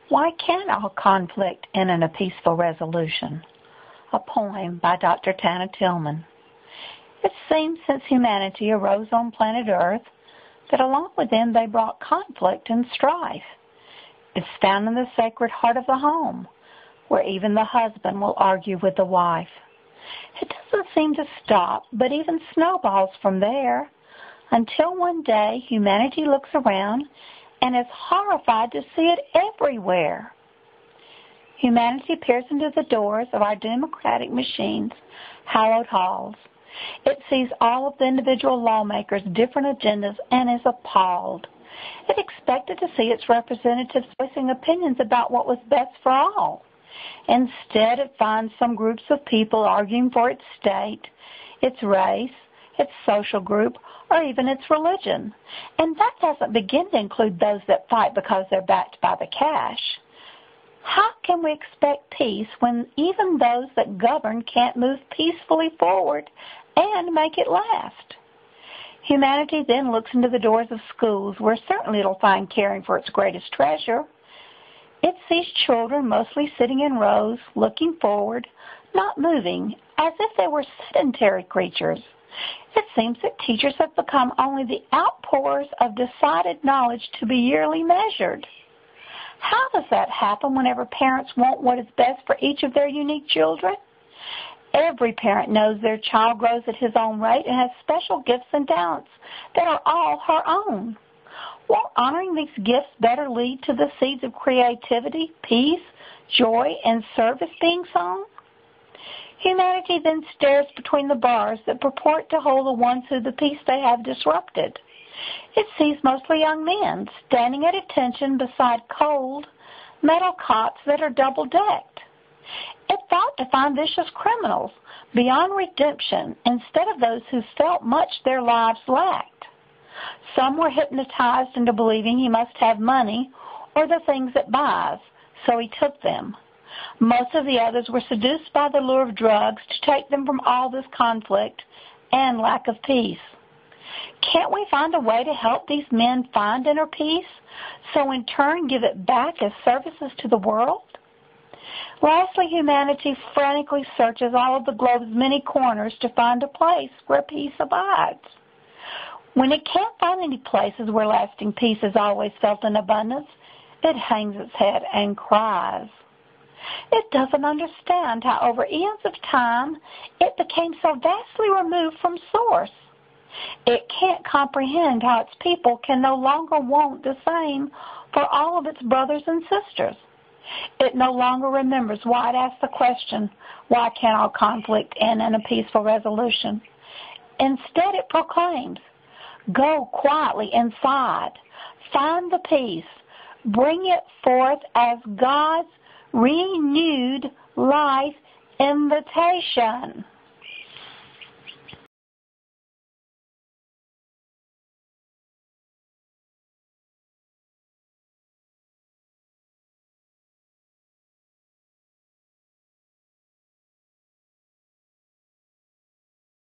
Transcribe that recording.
Why can't all conflict end in a peaceful resolution? A poem by Dr. Tana Tillman. It seems since humanity arose on planet Earth that along with them they brought conflict and strife. It's found in the sacred heart of the home, where even the husband will argue with the wife. It doesn't seem to stop, but even snowballs from there, until one day humanity looks around and is horrified to see it everywhere. Humanity peers into the doors of our democratic machines' hallowed halls. It sees all of the individual lawmakers' different agendas and is appalled. It expected to see its representatives voicing opinions about what was best for all. Instead, it finds some groups of people arguing for its state, its race, its social group, or even its religion. And that doesn't begin to include those that fight because they're backed by the cash. How can we expect peace when even those that govern can't move peacefully forward and make it last? Humanity then looks into the doors of schools, where certainly it'll find caring for its greatest treasure. It sees children mostly sitting in rows, looking forward, not moving, as if they were sedentary creatures. It seems that teachers have become only the outpours of decided knowledge to be yearly measured. How does that happen whenever parents want what is best for each of their unique children? Every parent knows their child grows at his own rate and has special gifts and talents that are all her own. Won't honoring these gifts better lead to the seeds of creativity, peace, joy, and service being sown? Humanity then stares between the bars that purport to hold the ones who the peace they have disrupted. It sees mostly young men standing at attention beside cold metal cots that are double-decked. It thought to find vicious criminals beyond redemption instead of those who felt much their lives lacked. Some were hypnotized into believing he must have money or the things it buys, so he took them. Most of the others were seduced by the lure of drugs to take them from all this conflict and lack of peace. Can't we find a way to help these men find inner peace, so in turn give it back as services to the world? Lastly, humanity frantically searches all of the globe's many corners to find a place where peace abides. When it can't find any places where lasting peace is always felt in abundance, it hangs its head and cries. It doesn't understand how over eons of time it became so vastly removed from source. It can't comprehend how its people can no longer want the same for all of its brothers and sisters. It no longer remembers why it asked the question, why can't all conflict end in a peaceful resolution? Instead, it proclaims, go quietly inside, find the peace, bring it forth as God's renewed life invitation.